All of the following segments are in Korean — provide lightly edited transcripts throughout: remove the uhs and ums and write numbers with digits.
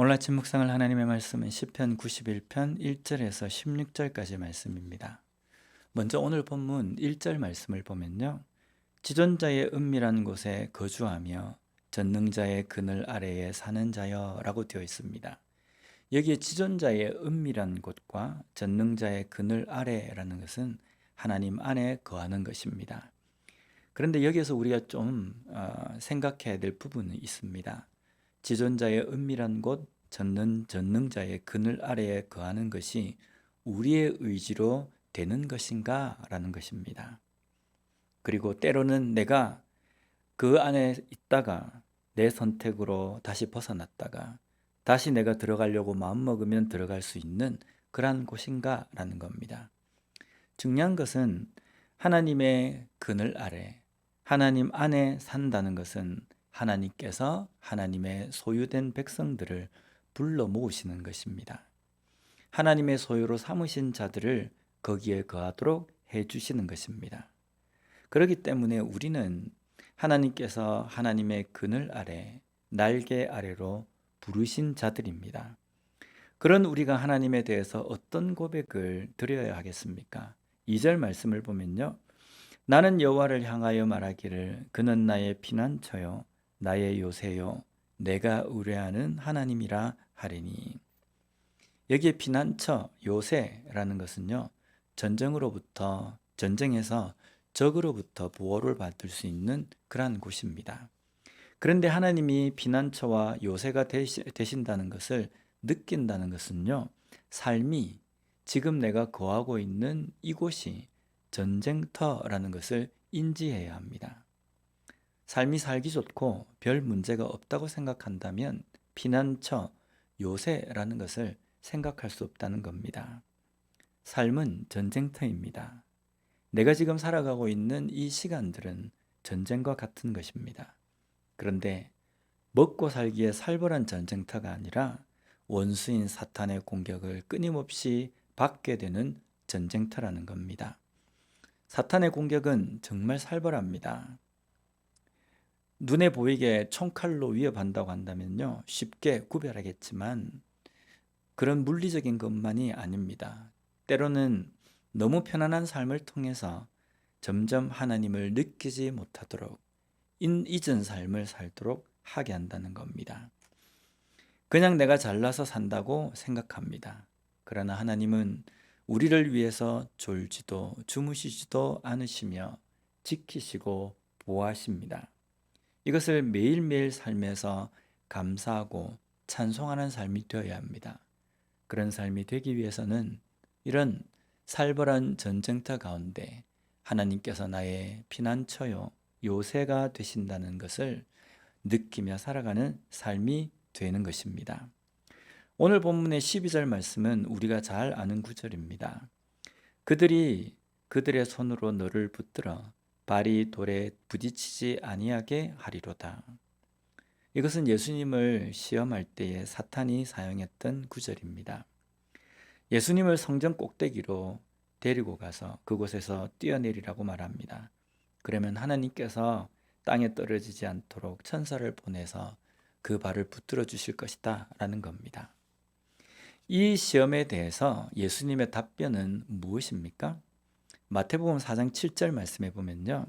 오늘 아침 묵상을 하나님의 말씀은 시편 91편 1절에서 16절까지 말씀입니다. 먼저 오늘 본문 1절 말씀을 보면요, 지존자의 은밀한 곳에 거주하며 전능자의 그늘 아래에 사는 자여 라고 되어 있습니다. 여기에 지존자의 은밀한 곳과 전능자의 그늘 아래라는 것은 하나님 안에 거하는 것입니다. 그런데 여기에서 우리가 좀 생각해야 될 부분이 있습니다. 지존자의 은밀한 곳, 전능자의 그늘 아래에 거하는 것이 우리의 의지로 되는 것인가? 라는 것입니다. 그리고 때로는 내가 그 안에 있다가 내 선택으로 다시 벗어났다가 다시 내가 들어가려고 마음먹으면 들어갈 수 있는 그러한 곳인가? 라는 겁니다. 중요한 것은 하나님의 그늘 아래, 하나님 안에 산다는 것은 하나님께서 하나님의 소유된 백성들을 불러 모으시는 것입니다. 하나님의 소유로 삼으신 자들을 거기에 거하도록 해주시는 것입니다. 그렇기 때문에 우리는 하나님께서 하나님의 그늘 아래, 날개 아래로 부르신 자들입니다. 그런 우리가 하나님에 대해서 어떤 고백을 드려야 하겠습니까? 2절 말씀을 보면요, 나는 여호와를 향하여 말하기를 그는 나의 피난처요 나의 요새요 내가 의뢰하는 하나님이라 하리니. 여기에 피난처, 요새라는 것은요, 전쟁에서 적으로부터 보호를 받을 수 있는 그러한 곳입니다. 그런데 하나님이 피난처와 요새가 되신다는 것을 느낀다는 것은요, 삶이, 지금 내가 거하고 있는 이곳이 전쟁터라는 것을 인지해야 합니다. 삶이 살기 좋고 별 문제가 없다고 생각한다면 피난처, 요새라는 것을 생각할 수 없다는 겁니다. 삶은 전쟁터입니다. 내가 지금 살아가고 있는 이 시간들은 전쟁과 같은 것입니다. 그런데 먹고 살기에 살벌한 전쟁터가 아니라 원수인 사탄의 공격을 끊임없이 받게 되는 전쟁터라는 겁니다. 사탄의 공격은 정말 살벌합니다. 눈에 보이게 총칼로 위협한다고 한다면요, 쉽게 구별하겠지만 그런 물리적인 것만이 아닙니다. 때로는 너무 편안한 삶을 통해서 점점 하나님을 느끼지 못하도록 잊은 삶을 살도록 하게 한다는 겁니다. 그냥 내가 잘나서 산다고 생각합니다. 그러나 하나님은 우리를 위해서 졸지도 주무시지도 않으시며 지키시고 보호하십니다. 이것을 매일매일 삶에서 감사하고 찬송하는 삶이 되어야 합니다. 그런 삶이 되기 위해서는 이런 살벌한 전쟁터 가운데 하나님께서 나의 피난처요 요새가 되신다는 것을 느끼며 살아가는 삶이 되는 것입니다. 오늘 본문의 12절 말씀은 우리가 잘 아는 구절입니다. 그들이 그들의 손으로 너를 붙들어 발이 돌에 부딪히지 아니하게 하리로다. 이것은 예수님을 시험할 때에 사탄이 사용했던 구절입니다. 예수님을 성전 꼭대기로 데리고 가서 그곳에서 뛰어내리라고 말합니다. 그러면 하나님께서 땅에 떨어지지 않도록 천사를 보내서 그 발을 붙들어 주실 것이다 라는 겁니다. 이 시험에 대해서 예수님의 답변은 무엇입니까? 마태복음 4장 7절 말씀에 보면요,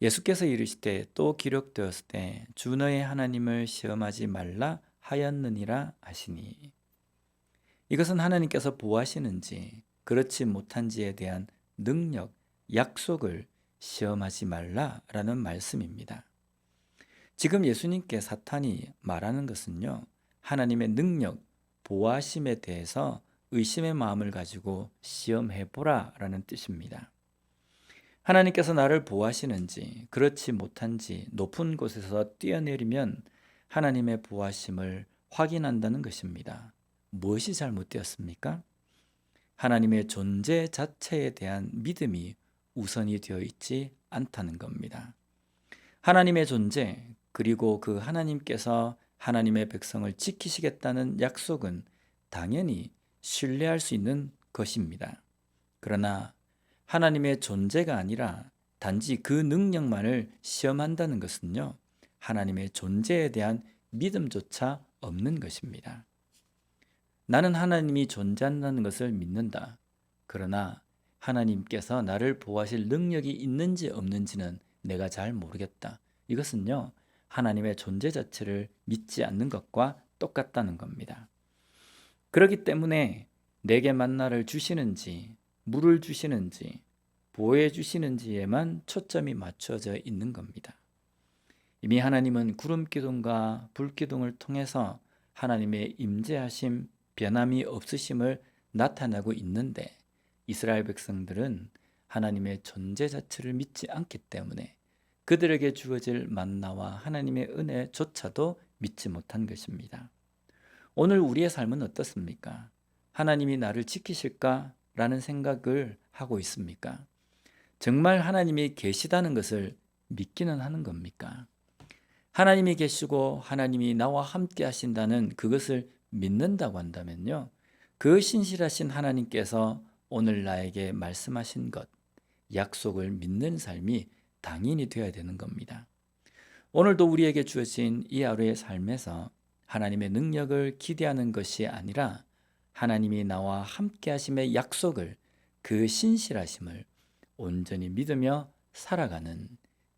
예수께서 이르시되 또 기록되었을 때 주 너의 하나님을 시험하지 말라 하였느니라 하시니. 이것은 하나님께서 보호하시는지 그렇지 못한지에 대한 능력, 약속을 시험하지 말라라는 말씀입니다. 지금 예수님께 사탄이 말하는 것은요, 하나님의 능력, 보호하심에 대해서 의심의 마음을 가지고 시험해보라 라는 뜻입니다. 하나님께서 나를 보호하시는지 그렇지 못한지 높은 곳에서 뛰어내리면 하나님의 보호하심을 확인한다는 것입니다. 무엇이 잘못되었습니까? 하나님의 존재 자체에 대한 믿음이 우선이 되어 있지 않다는 겁니다. 하나님의 존재, 그리고 그 하나님께서 하나님의 백성을 지키시겠다는 약속은 당연히 신뢰할 수 있는 것입니다. 그러나 하나님의 존재가 아니라 단지 그 능력만을 시험한다는 것은요, 하나님의 존재에 대한 믿음조차 없는 것입니다. 나는 하나님이 존재한다는 것을 믿는다. 그러나 하나님께서 나를 보호하실 능력이 있는지 없는지는 내가 잘 모르겠다. 이것은요, 하나님의 존재 자체를 믿지 않는 것과 똑같다는 겁니다. 그렇기 때문에 내게 만나를 주시는지, 물을 주시는지, 보호해 주시는지에만 초점이 맞춰져 있는 겁니다. 이미 하나님은 구름 기둥과 불 기둥을 통해서 하나님의 임재하심, 변함이 없으심을 나타내고 있는데 이스라엘 백성들은 하나님의 존재 자체를 믿지 않기 때문에 그들에게 주어질 만나와 하나님의 은혜조차도 믿지 못한 것입니다. 오늘 우리의 삶은 어떻습니까? 하나님이 나를 지키실까? 라는 생각을 하고 있습니까? 정말 하나님이 계시다는 것을 믿기는 하는 겁니까? 하나님이 계시고 하나님이 나와 함께 하신다는 그것을 믿는다고 한다면요, 그 신실하신 하나님께서 오늘 나에게 말씀하신 것, 약속을 믿는 삶이 당연히 되어야 되는 겁니다. 오늘도 우리에게 주어진 이 하루의 삶에서 하나님의 능력을 기대하는 것이 아니라 하나님이 나와 함께 하심의 약속을, 그 신실하심을 온전히 믿으며 살아가는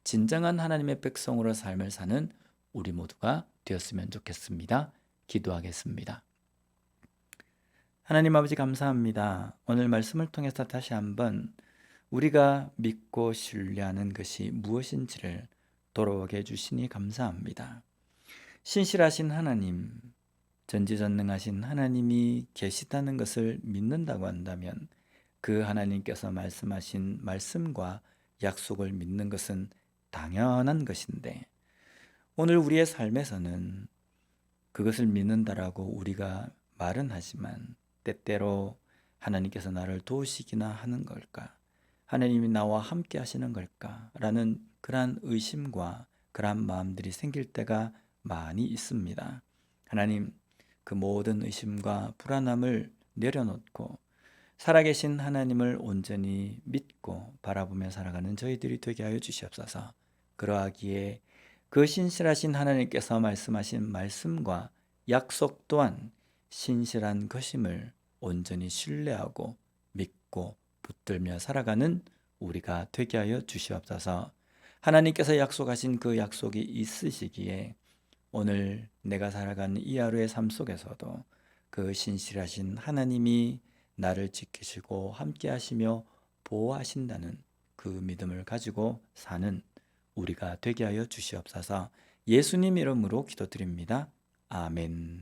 진정한 하나님의 백성으로 삶을 사는 우리 모두가 되었으면 좋겠습니다. 기도하겠습니다. 하나님 아버지, 감사합니다. 오늘 말씀을 통해서 다시 한번 우리가 믿고 신뢰하는 것이 무엇인지를 돌아오게 해주시니 감사합니다. 신실하신 하나님, 전지전능하신 하나님이 계시다는 것을 믿는다고 한다면 그 하나님께서 말씀하신 말씀과 약속을 믿는 것은 당연한 것인데, 오늘 우리의 삶에서는 그것을 믿는다라고 우리가 말은 하지만 때때로 하나님께서 나를 도우시기나 하는 걸까? 하나님이 나와 함께 하시는 걸까? 라는 그러한 의심과 그러한 마음들이 생길 때가 많이 있습니다. 하나님, 그 모든 의심과 불안함을 내려놓고 살아계신 하나님을 온전히 믿고 바라보며 살아가는 저희들이 되게 하여 주시옵소서. 그러하기에 그 신실하신 하나님께서 말씀하신 말씀과 약속 또한 신실한 것임을 온전히 신뢰하고 믿고 붙들며 살아가는 우리가 되게 하여 주시옵소서. 하나님께서 약속하신 그 약속이 있으시기에 오늘 내가 살아가는 이 하루의 삶 속에서도 그 신실하신 하나님이 나를 지키시고 함께 하시며 보호하신다는 그 믿음을 가지고 사는 우리가 되게 하여 주시옵소서. 예수님 이름으로 기도드립니다. 아멘.